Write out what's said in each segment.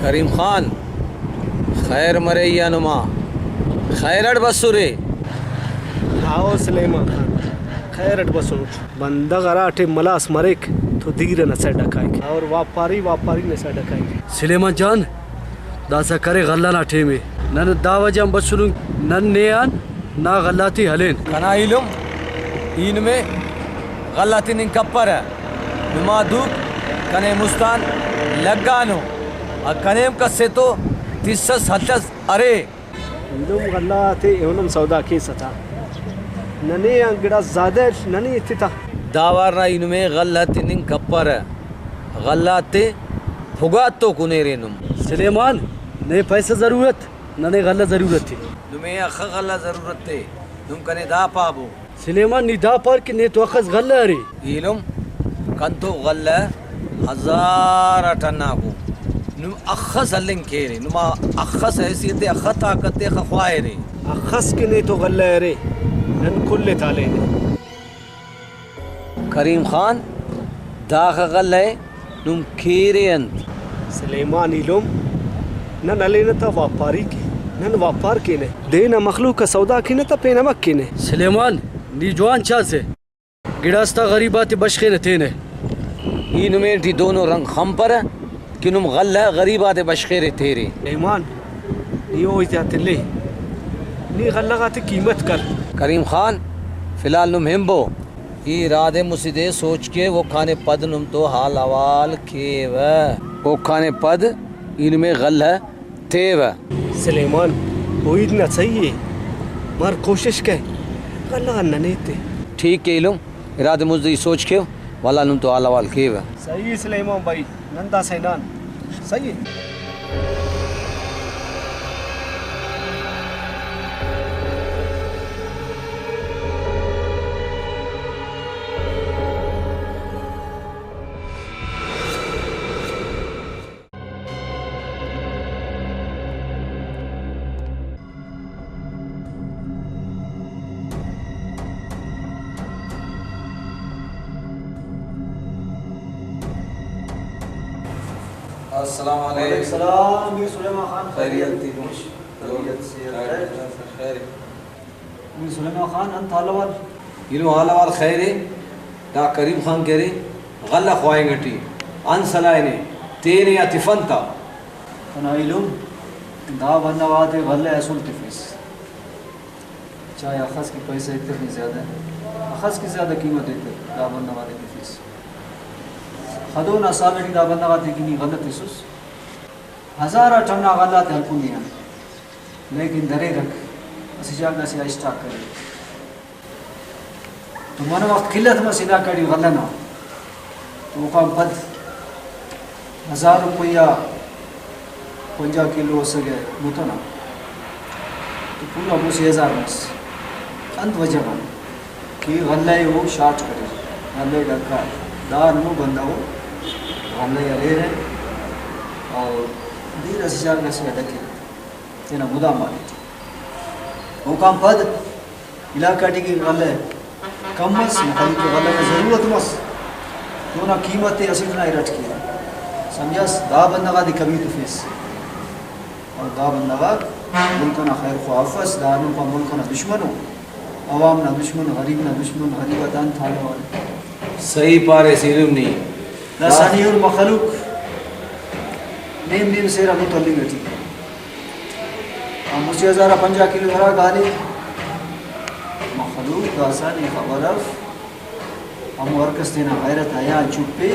करीम खान खैर मरे या नुमा खैरट बसुरे आओ सलेमान खान खैरट बसु बंदा गराटे मलास मरेक तो दीर न से डकाएंगे और वापारी न से डकाएंगे सलेमान जान दासा करे गल्ला ना ठे में नन दावजम बसुनु नन नेयान ना गल्लाती हलेन कना इलुम इन में गलती निन कपर है नुमा दूक कने मुस्तान लगानो और कनेम कसे तो तिस्सस हत्तस अरे लुम गल्ला थे एवनम सौदा के सता नने अंगड़ा ज़्यादा नने इत्ता दावारना इनमें गलती निन कपर है गलती फुगात तो कुने रेनुम सलेमान ने पैसा जरूरत नने गल्ला जरूरत थी तुम्हें अख गल्ला जरूरत थे तुम कने दा पाबो सलेमान नी दा पर कि ने तो अखस गल्ला रे इलुम कंतो गल्ला हजार टन्ना को नुम अखस अलिंग केरे नुमा अखस हैसियत अख ताकत खवाए रे अखस के ने तो गल्ला रे नन कुल्ले ताले करीम खान दाख गल्ला नुम केरे अंत सलेमान इलुम नन अलेना ता व्यापारी की नन व्यापार के ने देना मखलूक का सौदा की ने ता पे नमक की ने सलेमान नी जवान चा से गिड़ास्ता गरीबात बशखे न थे ने इन में थी दोनों रंग खम पर कि नुम गल्ला गरीबात बशखेरे तेरे ईमान यो इजाते ले नी गल्ला का कीमत कर करीम खान फिलहाल नुम हिम्बो ये राधे मुसीदे सोच के वो खाने पद नुम तो हाल अवाल खेव वो खाने पद इनमें गल्ला तेव सलेमान वो इतना सही है मर कोशिश के गल्ला नने ते ठीक के इलुम इरादे मुझे सोच के वाला नुम तो हाल अवाल खेव सही सलेमान भाई नंदा सैनान सही है अस्सलाम वालेकुम सलाम मी सुलेमान खान खैरियत थी खुश खैरियत से खैर मी सुलेमान खान अंत हालवाल इल्म हालवाल खैर दा करीम खान कह रहे गल्ला ख्वाएंगे टी अन सलाइने तेरे या तिफंता तनाइलुम दा बनवाते गल्ला असूल तिफिस चाहे अखस के पैसे इतने ज़्यादा है अखस की ज़्यादा कीमत देते दा बनवाते तिफिस खदोना सालनी दा बनवाते की नहीं गलत इसुस हज़ारा टन्ना गलत है पुनिया लेकिन दरे रख असी जागा से स्टाक करे तो मन वक्त किल्लत में सीधा कड़ी गल्ला ना तो काम पद 1000 रुपया 50 किलो सगे मुतो ना तो पूरा मुझे 1000 बस अंत वजह कि गल्ला वो शार्ट करे गल्ले डका दार नो बंदा हो गल्ले अरे है और धीरे से जाकर से डके तेना मुदा मारे वो काम पद इलाका की गल्ले कम मस मतलब कि गल्ले में ज़रूरत मस तो ना कीमत असीम ना रट किया समझस दा बंदा दी कभी तो फेस और दा बंदा मुल्क ना खैर ख्वाफस दानों का मुल्क ना दुश्मन हो अवाम ना दुश्मन गरीब गरीबतान था सही पारे सीरुम नहीं लसानियुल मखलूक नेम सेरा मुतल्ली गटी मुझे 1050 किलो भरा गाली मखलूक दासानी खबरफ हम वर्कस देना गैरत आया चुप्पे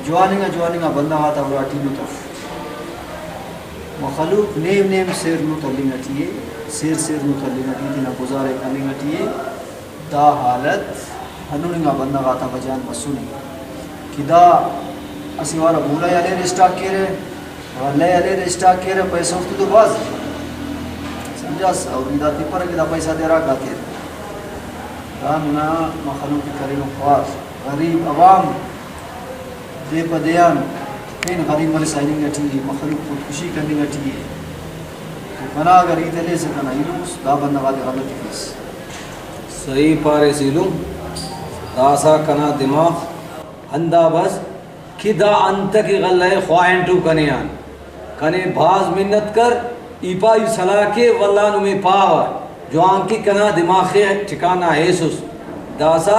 जवानिंगा बंदा आता उराटी मुतफ मखलूक नेम सेर मुतल्ली गटी सेर मुतल्ली गटी दिना गुजारे करनी गटी दा हालत हनुनिंगा बंदा आता बजान मसूनी किदा असीवारा भूला याले स्टाक केरे वाले याले स्टाक केरे पैसा तो बाज समझा और इदा तिपर किदा पैसा दे रहा गाते दाना मखलूक करीम ख्वास गरीब अवाम दे पदियान पेन गरीब मल साइनिंग गटी मखलूक को खुशी करनी गटी तो बना अगर इतने से करना इलूस दा बंदा वाले गलत फीस सही पारे सीलूम दासा कना दिमाग अंदा बस किदा अंत की गल्ला ख्वाइन टू कनियान कने बाज मिन्नत कर ईपा सलाह के वल्लान में पावर जो आंकी कना दिमाग ठिकाना है सुस दासा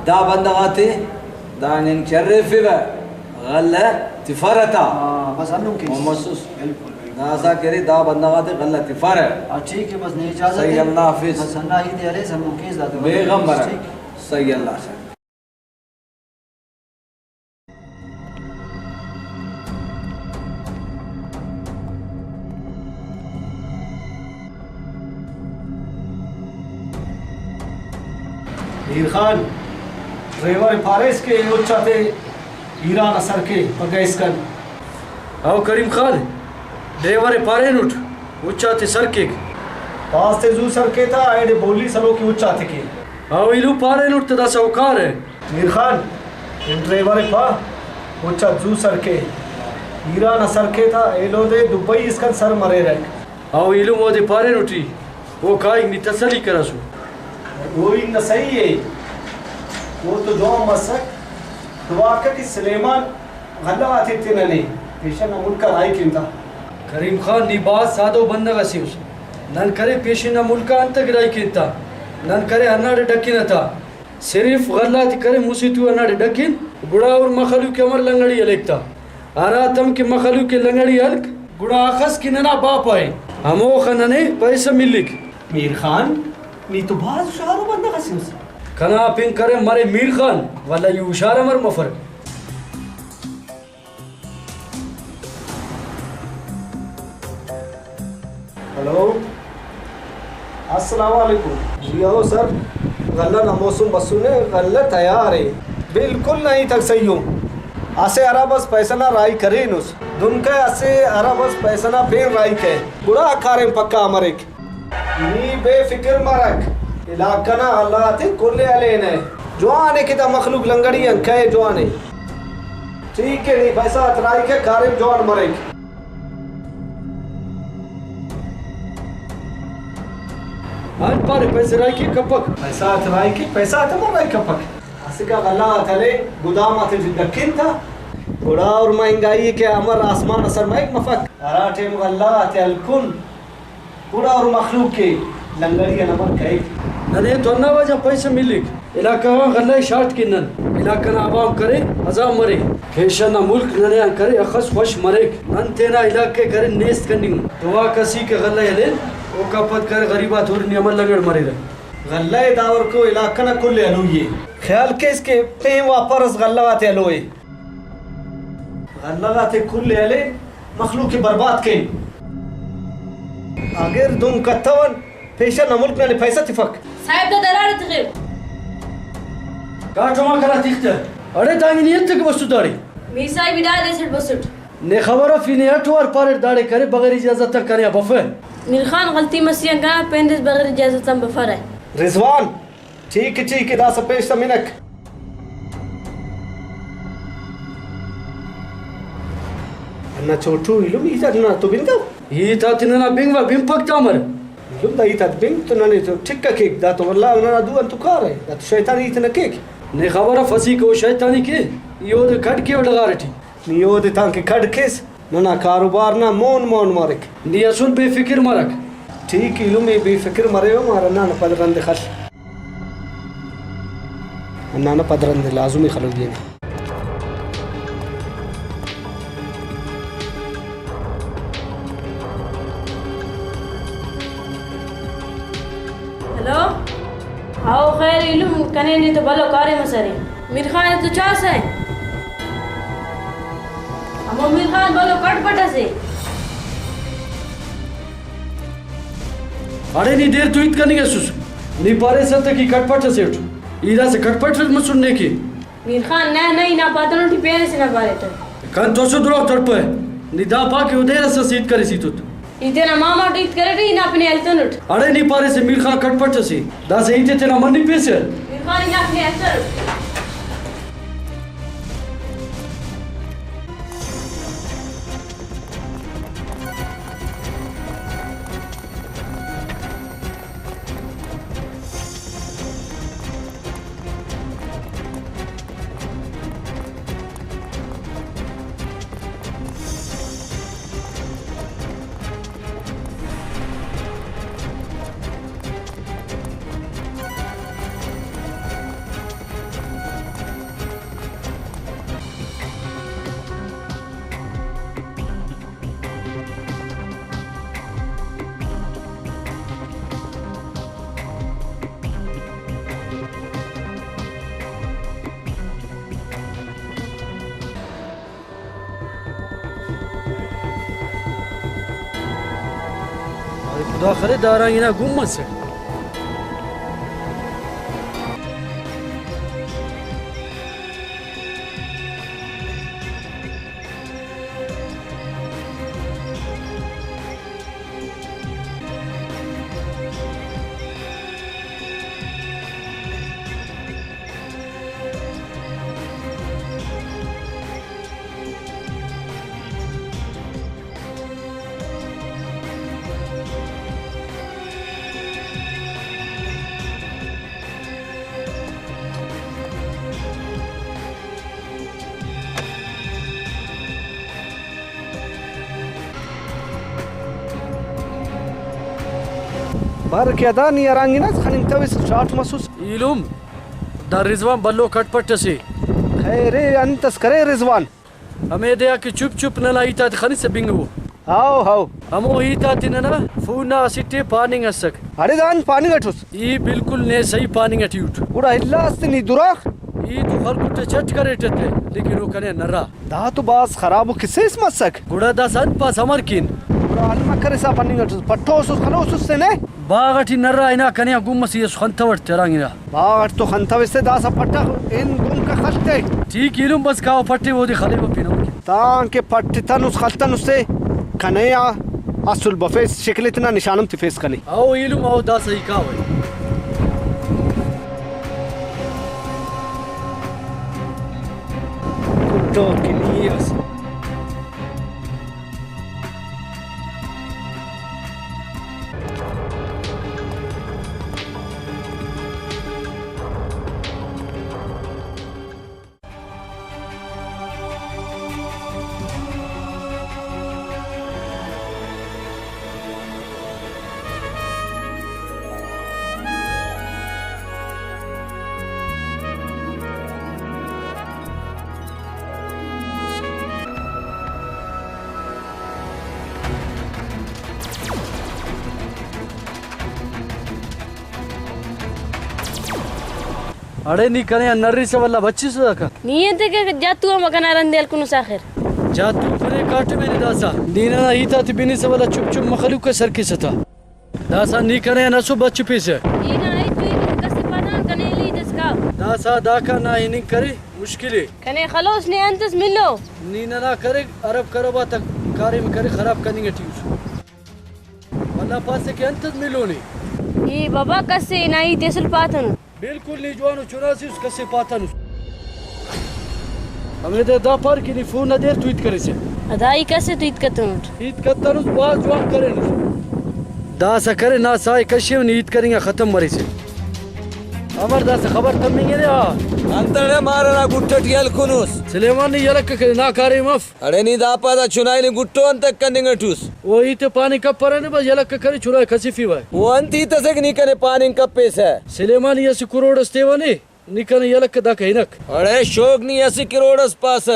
दा बंदगाते दानिन शर्फिब गल्ला तिफरता बस अन्नू के मोमसुस बिल्कुल दासा करे दा बंदगाते गल्ला तिफर ठीक है, बस नहीं इजाजत सही है। अल्लाह हाफिज बस अन्ना ही दे रहे सब केस दाते बेगंबर ठीक। सही अल्लाह से मीर खान ड्राइवर फारिस के उच्चाते ईरान असर के पगैस कर आओ करीम खान ड्राइवर पारे उठ उच्चाते सरके पास से जू सर के था आए बोली सलो की उच्चाते के आओ इलू पारे उठ दा सौकार है मीर खान इन ड्राइवर पा उच्चा जू सर के ईरान असर के था एलो दे दुबई इसका सर मरे रहे आओ इलू मोदे पारे उठी वो काई नी तसली करसु वो ही न सही है वो तो जो मसक दुआ के सुलेमान गल्ला आते थे नने पेशा न मुल्क राय किंता करीम खान नी बात सादो बंदगा सिउस नन करे पेशिना मुल्का अंत गिराई किंता नन करे अन्नाडे डक्किनता सिर्फ गल्लात करे मुसितु अन्नाडे डक्किन गुड़ा और मखलू के अमर लंगड़ी अलेक्ता आरा तम के मखलू के लंगड़ी अलक गुड़ा आखस की नना बाप आए हमो खनने पैसा मिलिक मीर खान नी तो बाज शारो बंदा कसिस कना पिंग करे मारे मीर खान वाला यू इशारा मर मफर हेलो अस्सलाम वालेकुम जी आओ सर गल्ला ना मौसम बसुने गल्ला तैयार है बिल्कुल नहीं तक सही हूँ आसे अरा बस पैसा ना राई करे नुस दुन के आसे अरा बस पैसा ना फिर राई के बुरा खारे पक्का अमरिक नी बेफिक्र मरक इलाका ना अल्लाह ते कुल्ले अले ने जो आने की ता मखलूक लंगड़ी अंखे जो आने ठीक है नहीं पैसा राई के खारे जवान मरेक आन पारे पैसे राई की कपक पैसा अतराई की पैसा अतमर राई कपक असका गल्ला अतले गोदाम अते दक्किन था थोड़ा और महंगाई के अमर आसमान असर में मफक अराठे गल्ला अते अलकुल पूरा और मखलूक के लंगड़ी नंबर कई नने तो ना वजह पैसा मिलिक इलाका गल्ला शाट की नन इलाका ना आवाम करे अजाम मरे फेशन मुल्क नने करे अखस वश मरे नन तेना इलाके करे नेस्त करनी दुआ कसी के गल्ला ले ओ कपत कर गरीबा थोर नियमल लगड़ मरे रहे गल्ला दावर को इलाका ना कुल अलुये ख्याल के इसके पे वापस गल्ला आते अलुए गल्ला आते कुल अले मखलूक के बर्बाद के अगर तुम कत्तवन पेशा न मुल्क ने पैसा तिफक साहेब तो दरार तगीर का जमा करा दिखते अरे तांगी नियत तक वस्तु दाड़ी मी साहेब इदा देसट बसट ने खबर फिने अटवार पारे दाड़े करे बगैर इजाजत तक करे बफे मीर खान गलती मसिया का पेंडिस बगैर इजाजत हम बफर है रिजवान ठीक दा सब पेश मिनक अन्ना छोटू इलुम इजा ना तो बिंदा ही था तिनना बिंगवा बिंपक तामर इलुम दा इता बिंग तो नने तो ठीक का केक दा तो वल्लाह ना दु अंतु कार है दा तो शैतान इतना केक ने खबर फसी को शैतानी के यो दे कट के लगा रठी नियो दे तां के खड केस ना कारोबार ना मोन मारक नी असूल बेफिक्र मरक ठीक इलुम बेफिक्र मरे हो मारा ना पदरंद खश ना पदरंद लाजुमी खलो दिए हेलो आओ खैर इलुम कने ने तो भलो कारे मसरे मीर खान तो चास है हम मीर खान भलो कटपटा से अरे नी देर तू इत करने के सुस नी पारे सत की कटपट से उठ इधर से कटपट मत सुनने की मीर खान ना नहीं ना पातनो टी पेरे से ना पारे तो कान तो सो दुरा तड़प है नी दा पा के उधर से सीट करे सी तुत इतना मामा टीत करे टी ना अपने हलतन उठ अरे नी पारे से मीर खान कटपट से दा से इते तेना मन नी पेसे मीर खान ना अपने हलतन उठ खुदा करे दारांगिना गुम्मत से بركة ني أرانجينات خلينا نتوي شاط مسوس इलुम दा रिजवान बल्लो खटपट से خيري أنت سكري رزوان हमें दया कि चुप चुप न लाइता खनी से बिंगो هاو हमो हीता तिनना फूना सिटे पानी असक अरे दान पानी गठुस ई बिल्कुल ने सही पानी अट्यूट पूरा इल्ला अस्तिनी दुराख ई तो हर कुटे चट करे टते लेकिन वो कने नरा दा तो बास खराब किसे इस मसक गुड़ा दा सन पास हमर किन पूरा अलमा करे सा पानी गठुस पट्टो सुस खलोस से ने बागटी नरा इना कने गुम्मस ये खंतवट तेरांगिना बागट तो खंता वैसे दा सा पट्टा इन गुम का खलते ठीक इलुम बस काव पट्टे वो दे खले वो पिनो तां के पट्टे तनुस खलतनुस से कन्या असल बफेस शक्ल इतना निशानम तिफेस कनी आओ इलुम आओ दा सही काव कुट्टो किलियस अरे नी कने नर्री से वाला बच्ची से का नियते के जातु मकना रंदेल कुनु साखिर जातू करे काट में दासा दीना हीता तिबिनी से वाला चुप चुप मखलूक के सर की सता दासा नी करे नसु बच्ची पे से ईना आई तू कसे पाना कने ली दसका दासा दाका ना ही नहीं करे मुश्किल है कने खलोस ने अंतस मिलो नी ना करे अरब करबा तक कार्य में करे खराब करेंगे ठीक वल्ला पास के अंत मिलो नहीं ई बाबा कसे नाई देसल पातन बिल्कुल नहीं जवान चुनासी उस कसे पातन हमें दे दा पर की फोन न देर ट्वीट करे से अदाई कसे ट्वीट कतन ईद कतन उस बात जवान करे दासा करे ना साय कशे ने ईद करेंगे खत्म मरे से अमर दासा खबर तम नहीं रे अंतरे मारना गुट्टट यल कुनुस सुलेमान ने यलक के ना करे मफ अरे नी दापादा चुनाई गुट्टो अंत कन्निंगटूस वो इते पानी कप पर ने बस यलक करे चुनाई खसीफी वा वो अंती तसक नी कने पानी कप्पेस है सुलेमान ये से करोड़ स्तेवने निकने यलक दा कहिनक अरे शोक नी 80 करोड़ पास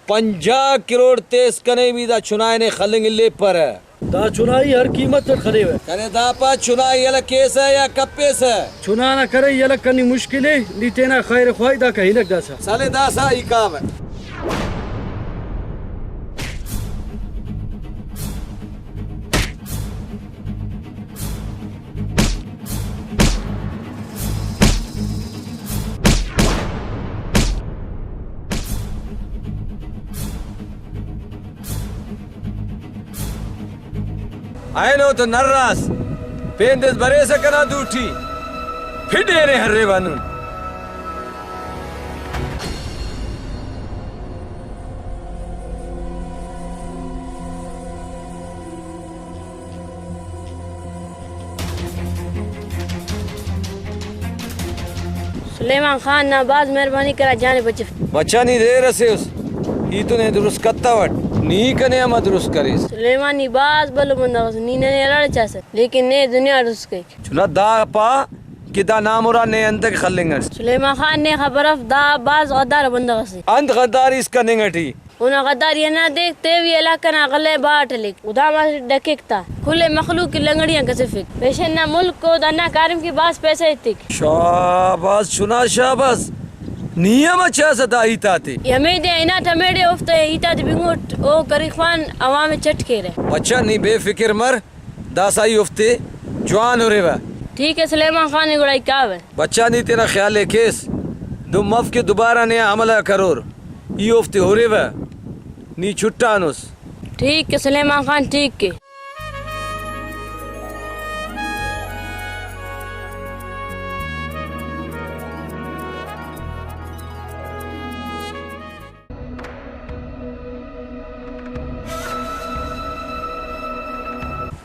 50 करोड़ तेज कने भी दा चुनाई ने खलेंगे ले पर है दा चुनाई हर कीमत पर खड़े हुए कने दापा चुनाई यला केस है या कप्पेस है चुना ना करे यलक करनी मुश्किल है नीतेना खैर ख्वाइदा कहिनक दासा साले दासा ही काम है आए नो तो नर्रास पेंदेस बरे से कना दूठी फिर डेरे हर्रे बानुन सुलेमान खान नाबाज मेहरबानी करा जाने बच्चे बच्चा नहीं दे रसे उस ही तो ने दुरुस्त कत्ता वट नी कने हम दुरुस्त करिस सुलेमान निबाज बलो बंदा नी ने लड़ चासे लेकिन ने दुनिया रुस गई चुना दा पा किदा नामुरा ने अंत खलेंगे सुलेमान खान ने खबरफ दा बाज गद्दार बंदा से अंत गद्दारी इस कनेंगे ठी उना गद्दार ये ना देखते भी इलाका ना गले बाट लिक उदामा डकेकता खुले मखलूक की लंगड़ियां कसफिक पेशे ना मुल्क को दना कारम की बास पैसे इतिक शाबाश चुना शाबाश नियम अच्छा सदा हिताते यमे दे इना टमेडे उफ्ते हिता बिंगोट ओ करीखान अवाम चटके रे बच्चा नहीं बेफिक्र मर दासाई उफ्ते जवान हो रेवा ठीक है सुलेमान खान ने गुड़ाई क्या है बच्चा नहीं तेरा ख्याल है केस दो मफ के दोबारा नया हमला करोर ये उफ्ते हो रेवा नी छुट्टा अनुस ठीक है सुलेमान खान ठीक के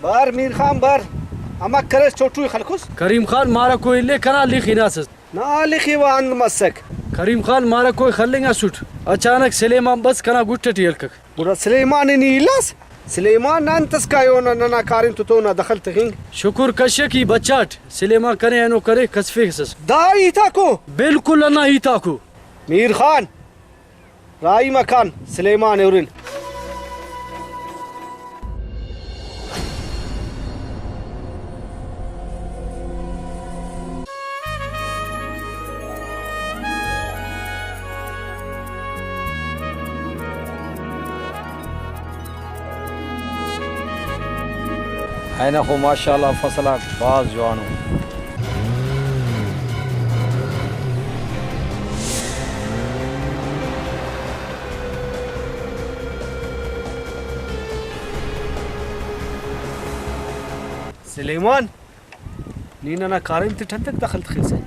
बार मीर खान बार अमा करे छोटू खलकुस करीम खान मारा कोई ले कना लिखी नासस ना लिखी व अंद मसक करीम खान मारा कोई खलेंगा सुट अचानक सुलेमान बस कना गुट्ट टियलक बुरा सुलेमान नी इलास सुलेमान अंतस का यो ना कारिन तो ना दखल तकिंग शुक्र कश्य की बच्चाट सुलेमान करे अनो करे कसफे सस दाई था को बिल्कुल ना ही ताकू मीर खान राई मकान सुलेमान उरिन है ना खो माशाल्लाह फसला बाज जवानो सुलेमान नीना ना कारिन ते ठंतक दखल तखिल से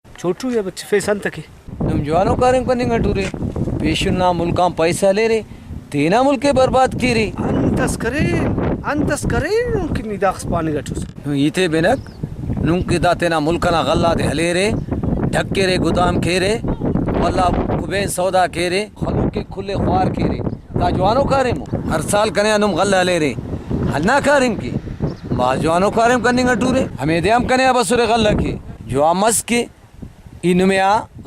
छोटू ये बच्चे फैसन तकी तुम जवानों कारिम को नहीं टूरे पेशुना मुल्का पैसा ले रे तेना मुल्के बर्बाद की रे अंतस करे किन्नी दाख्स पानी गठुस इथे बेनक नुंकी दातेना मुल्कना गल्ला दे हले रे ढक्के रे गुदाम खेरे वल्ला कुबेन सौदा खेरे खलू के खुले ख्वार खेरे ता जवानों कारिम हर साल कने अनुम गल्ला ले रे हन्ना कारिम की बा जवानों कारिम करने गटूरे हमें दे हम कने बसुरे गल्ला की जो आमस के इनमें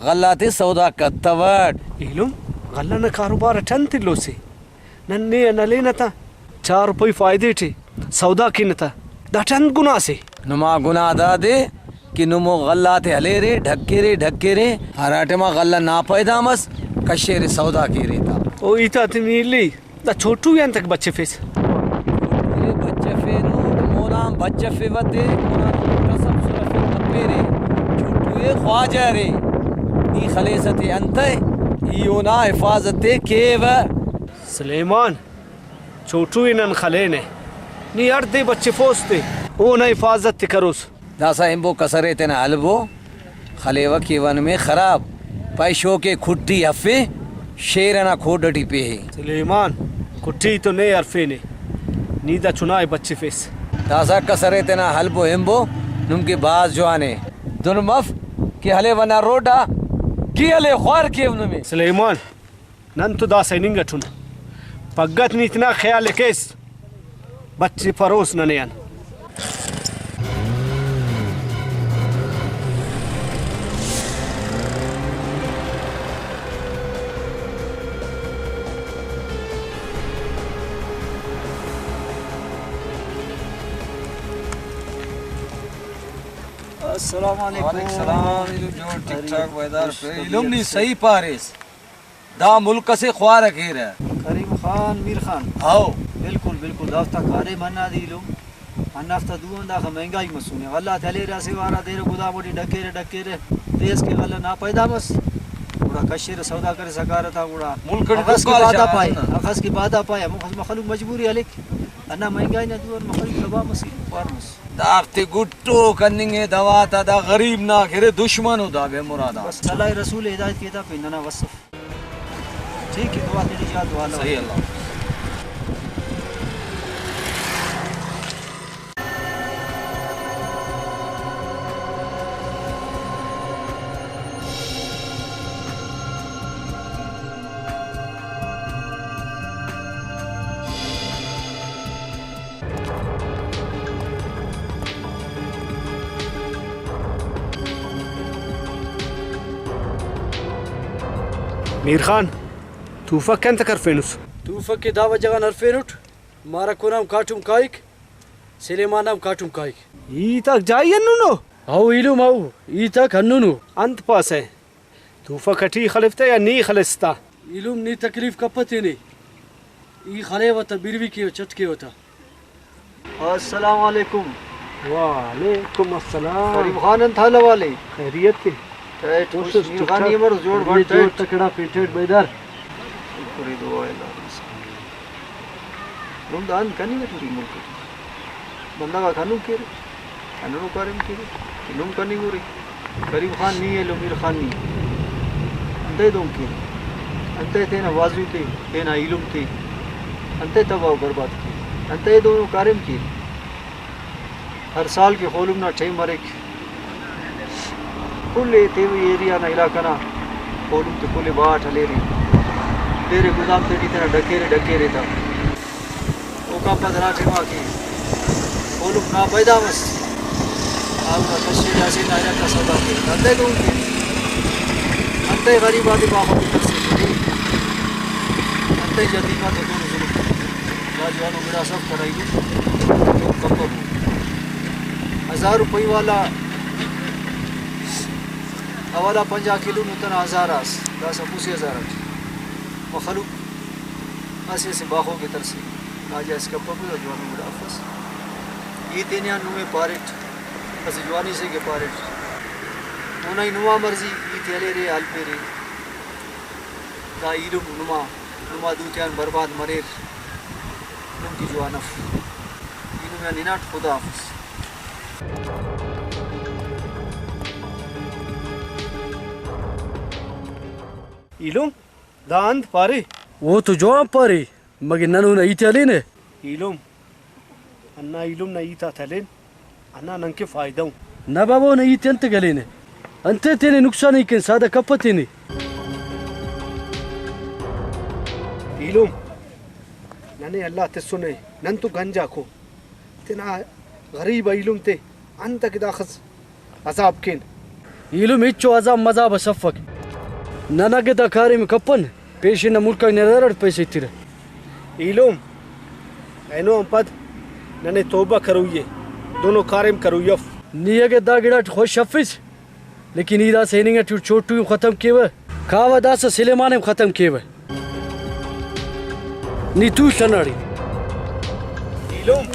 गल्ला ते सौदा कत्तवट इलुम गल्ला न कारोबार ठंत लो से नन्ने न लेना था 4 रुपये फायदे थे सौदा की न था दठन गुना से नुमा गुना दा दे कि नुमो गल्ला ते हले रे ढक्के रे हराटे मा गल्ला ना पैदा मस कशे रे सौदा की रे था ओ इता तमीली दा छोटू यान तक बच्चे फेस रे बच्चे फेनो मोना बच्चे फेवते मोना कसम सुरफे कपे रे छोटू ए ख्वाजा रे नी खलेसते अंते इयोना हिफाजते केव सुलेमान छोटू इनन खले ने नी अर्दे बच्चे फोसते ओ ना हिफाजत ते करोस दासा इम्बो कसरे तेना अलबो खलेवा की वन में खराब पैशों के खुट्टी हफे शेरना खोडटी पे है सुलेमान कुट्टी तो नहीं अरफे ने नीदा चुनाए बच्चे फेस दासा कसरे तेना हलबो इम्बो नुमके बाज जवाने दुन मफ कि हले वना रोडा कि हले ख्वार के उनमें सुलेमान नन तो दासा निंगा ठुन पगत नी इतना ख्याल है केस बच्चे फरोस न नयन अस्सलाम वालेकुम ठीक ठाक वेदर पे इल्म नी सही पारिस दा मुल्क से ख्वार घेर है करीम खान मीर खान आओ बिल्कुल बिल्कुल दाफ्ता कारे मना दिलो अन्नाफ्ता दुंदा का महंगाई मसूने अल्लाह तले रासे वारा देर गुदा मोटी डके रे देश के गल्ला ना पैदा बस पूरा कशेर सौदा करे सकार था पूरा मुल्क अखस की बादा पाए मखलूक मजबूरी अलिक अन्ना महंगाई ना दुर मखलूक दबा मसी फारमस दाफ्ते गुट्टो कन्निंगे दवा ता दा गरीब ना घेरे दुश्मन दा बे मुरादा बस अल्लाह रसूल हिदायत किया पे ना वसफ ठीक है दुआ के लिए दुआ सही अल्लाह मीर खान तूफा क्या तकर फेनुस तूफा के दावा जगह नरफेनुट मारा को नाम काटुम काइक सुलेमान नाम काटुम काइक ई तक जाइए नुनो आओ इलू माऊ ई तक हन्नुनु अंत पास है तूफा कटी खलिफ्ता या नी खलिस्ता इलूम नी तकलीफ कपते नहीं ई खले वता बिरवी के चटके होता अस्सलाम वालेकुम। वालेकुम अस्सलाम। गरीब खान था वाले खैरियत के मीर खान ये मर जोड़ बन जोड़ तकड़ा पेटेड बेदर पूरी दुआ है रुम दान कनी में पूरी मुल्क बंदा का खानू के खानू करम के लुम कनी गुरी गरीब खान नहीं है मीर खान नहीं अंते दो के अंते थे ना वाजू थे ना इलुम थे अंते तबाह बर्बाद की अंते दोनों कारम की हर साल के खोलुम ना ठे मरे कुल्ले थे एरिया ना इलाका ना खोलुम तो कुल्ले बाट हले रही तेरे गुदाम तेरी तरह ढकेरे था वो का पधरा ठेवा के खोलुम ना पैदा बस आपका कश्मीर जासे ना का सौदा के अंते दूं के अंते गरीब आदमी बाहों की तरफ से अंते जदीमा तो दोनों जुल्म राजवानों मेरा सब कराई कब 1000 रुपये वाला हवाला 50 किलो नूतन 1000 आस 10 10,000 मखलूक ऐसे से बाहों की तरफ से आज इसका पब्लिक जवानों मेरा अफस ये तेनिया नुमे पारेट बस जवानी से के पारेट होना ही नुमा मर्जी ये तेले रे हाल पे रे का इलुम नुमा दूतियान बर्बाद मरेर नुम की जवानफ इनुम या निनाट खुदा हाफिज इलुम दांत पारे वो तो जवाब पारे मगे ननु ना इतले ने इलुम अन्ना इलुम ना ईता थलेन अन्ना नंके फायदा ना बाबो ना इतंत गले ने अंते तेने नुकसान ही के सादा कपते ने इलुम नने अल्लाह ते सुने नन तो गंजा को तेना गरीब इलुम ते अंत के दाखस अजाब केन इलुम इच्चो अजाब मजाब सफक ननगे दा कारिम कपन पेशिन मुल्क नेरड पैसे तिरे इलुम एनो पद नने तौबा करूये दोनों कारिम करूयफ नियगे दा गिड़ा खुश शफिस लेकिन इदा सेनिंग टू छोटू खत्म केव खावा दास सुलेमान खत्म केव नी तू शनाड़ी इलुम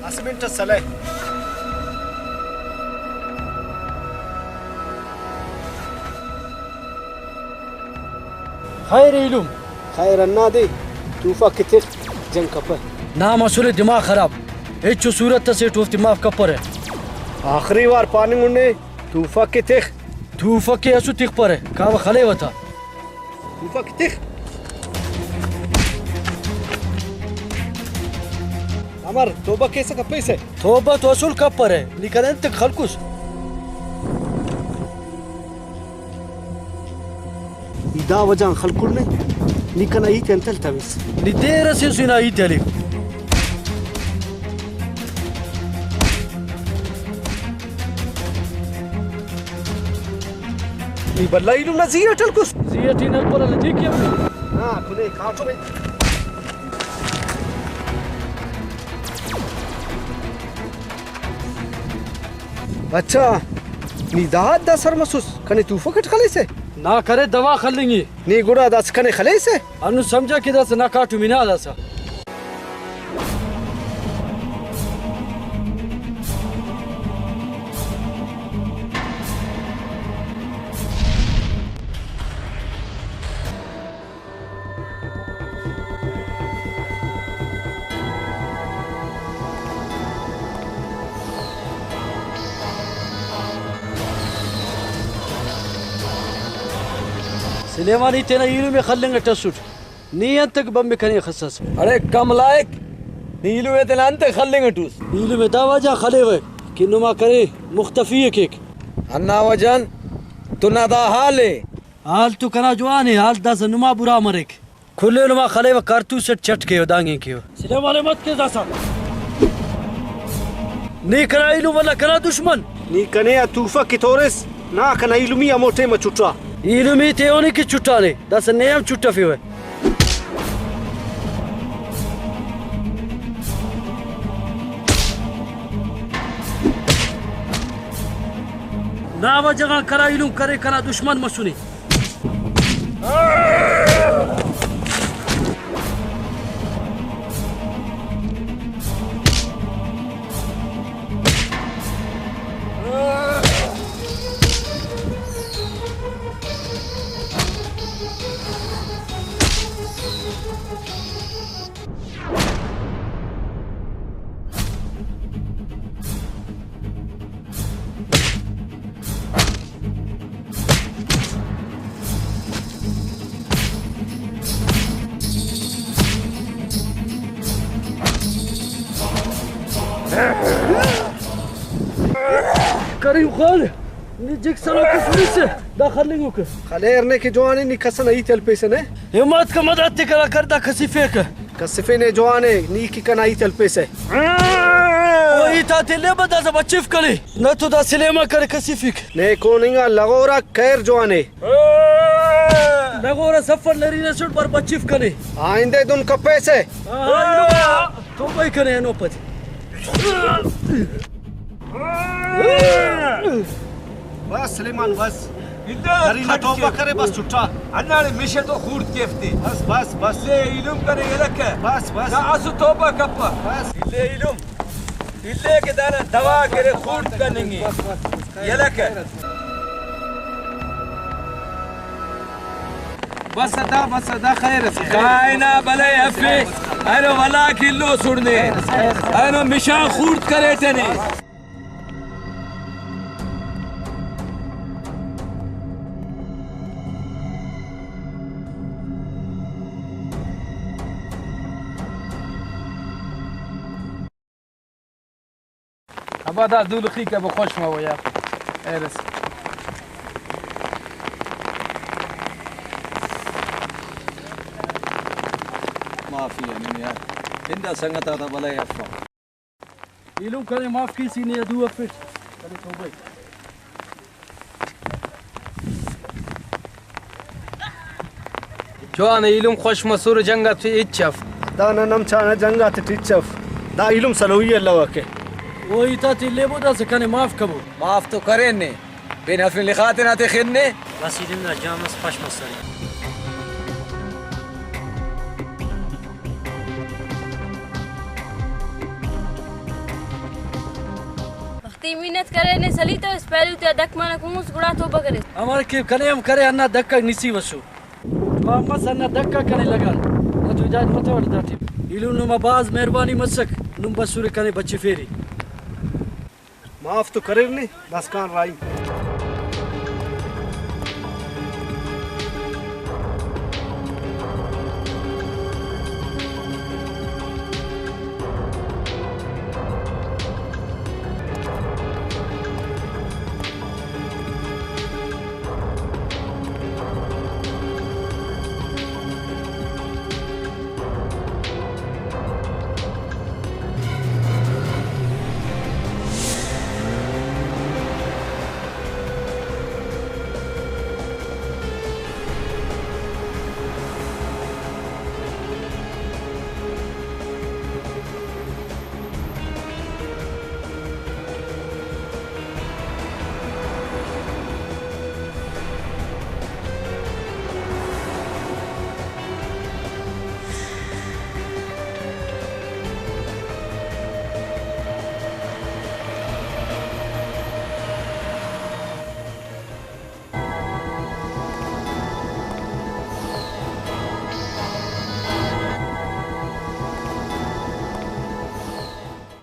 असमिंट सले खैर इलुम खैर अन्ना दे तूफा किथे जंग कपर ना मसूले दिमाग खराब एचो सूरत से टोफ्ती माफ कपर है आखिरी बार पानी मुन्ने तूफा किथे तू फके असु तिख पर है कावा खले वता तूफा किथे अमर तौबा कैसे का पैसे तौबा तो असूल कपर है लेकिन अंत खलकुस इदा वजह खलकुल ने निकना ही तेंतल तविस नी देर से सुना ही तेली नी बल्ला इलुम ना जिया टलकुस जियती न पर लजी के हां खुने काटो में अच्छा नी दाद दा सर मसूस कने तू फकट खले से ना करे दवा खलेंगी नी गुड़ा दास कने खले से अनु समझा कि दस ना काटू मिना दसा सुलेमानी तेना इलू में खलेंगे टसुट नियत तक बम में कने खसस अरे कम लायक नीलू में तेना अंत खलेंगे टूस इलू में दावा जा खले वे कि नुमा करे मुख्तफी केक अन्ना वजन तो ना दा हाले हाल तो करा जवान है हाल दस नुमा बुरा मरेक खुले नुमा खले व कारतू से चट के दांगे के सुलेमाने मत के दासा नी करा इलू वाला करा दुश्मन नी कने तूफा की तोरेस ना कना इलुमी अमोटे में चुट्रा इलू में थे ओने की चुट्टा ने दस नेम चुट्टा फिवे ना वजह करा इलू करे करा दुश्मन मसुनी करीम खान निजिक सला कुछ दाखल लेंगे के खलेरने के जवानी नी खसन आई चल पैसे ने हिम्मत का मदद ते करा करदा खसीफे के कसिफे ने जवाने नी की कनाई चल पैसे वही था तेले बदा से बचिफ करे न तो दा सिलेमा करे खसीफिक ने कोनिंगा लगोरा खैर जवाने लगोरा सफर लरी ने सुट पर बचिफ करे आइंदे दुन का पैसे तो भाई करे नोपत बस सलीमान बस गरी ना तौबा करे बस छुट्टा अन्ना ने मिशे तो खूर केफ्ती बस बस बस ले इलुम करे यलक बस बस ना असु तौबा कप्पा बस ले इलुम इल्ले के दाना दवा करे खूर कनेंगे यलक बस अदा खैर से कायना भले अफे अरे वला किलो सुड़ने अरे मिशा खूर करे तने أبدا دول خيك أبو خوش ما وياك إيرس ما في يعني يا إندا سنغتا تا بلا يفا يلوم كان ما في سيني يدو فيش كان توبي جوان يلوم خوش مسور جنگا في إتشاف दाना नम चाना जंगा ते टीचफ दा इलुम सलोई अल्लाह वाके वही था तिल्ले बोदा से कने माफ कबो माफ तो करें ने بين هفن لخاتنا تخني بس يدنا جامس فاش مصري वक्ती मिन्नत करे ने सली तो इस पहलू ते दक माना कुमुस गुड़ा तो बकरे हमारे के कने हम करे अन्ना धक्का निसी वसु वापस अन्ना धक्का कने लगा न तो इजाज मत वड़ दाटी इलू नुमा बाज मेहरबानी मसक नुम बसुरे कने बच्चे फेरी माफ तो करे ने बस कान राई